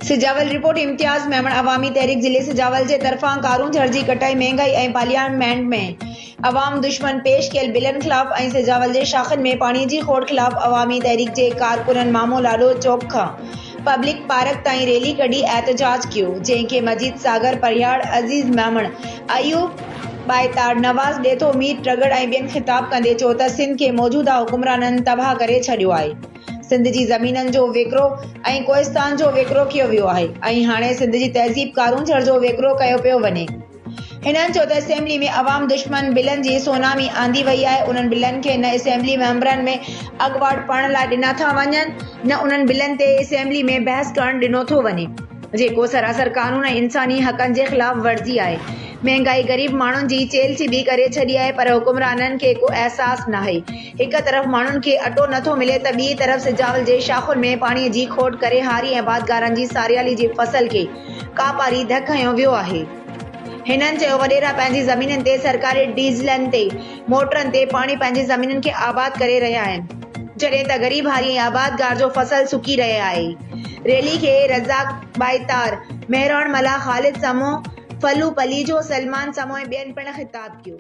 Sujawal report इम्तियाज़ मेमण अवामी तहरीक ज़िले सिजावल जे तरफ़ां कारूं झड़ जी कटाई महंगाई ऐं पार्लियामेंट में अवाम दुश्मन पेश कयल बिलनि ख़िलाफ़ ऐं सिजावल जे शाख़नि में पाणीअ जी खोड़ ख़िलाफ़ अवामी तहरीक जे कारकुननि मामो लाडो चौक खां पब्लिक पार्क ताईं रैली कढी एहतजाज कयो, जंहिंखे मजीद सागर परियाड़ अज़ीज़ मेमण अयूब बायतार नवाज़ डेथो मीर ट्रगड़ ऐं ॿियनि ख़िताब कंदे चयो त सिंध खे मौजूदा हुकुमराननि तबाह करे छॾियो आहे। सिंध जी ज़मीननि जो वेकिरो ऐं कोहिस्तान जो वेकिरो कयो वियो आहे ऐं हाणे सिंध जी तहज़ीब कारूं झड़ जो वेकिरो कयो पियो वञे। हिननि चयो त असेंबली में अवाम दुश्मन बिलनि जी सोनामी आंदी वई आहे। उन्हनि बिलनि खे न असेंबली मेंबरनि में अॻुवाट पढ़ण लाइ ॾिना था वञनि, न उन्हनि बिलनि ते असेंबली में बहस करणु ॾिनो थो वञे, जेको सरासर कानून ऐं इंसानी हक़नि जे ख़िलाफ़ वर्ज़ी आहे। महंगाई ग़रीब माण्हुनि जी चेल सिबी करे छॾी आहे, पर हुकुमराननि खे को अहसास नाहे। हिक तरफ़ माण्हुनि खे अटो नथो मिले त ॿी तरफ़ सिजावल जे शाख़ुनि में पाणीअ जी खोट करे हारी ऐं बादगारनि जी सारियाली जी फसल खे कापारी धक हयो वियो आहे। हिननि चयो वॾेरा पंहिंजी ज़मीननि ते सरकारी डीज़लनि ते मोटरनि ते पाणी पंहिंजी ज़मीननि खे आबाद करे रहिया आहिनि, जॾहिं त ग़रीब हारी ऐं आबादगार जो फसल सुकी रहिया आहे। रैली खे रज़ाक बायतार, मेहरान मला, ख़ालिद समो, फलू पलीजो, सलमान समो ऐं ॿियनि पिण ख़िताब कयो।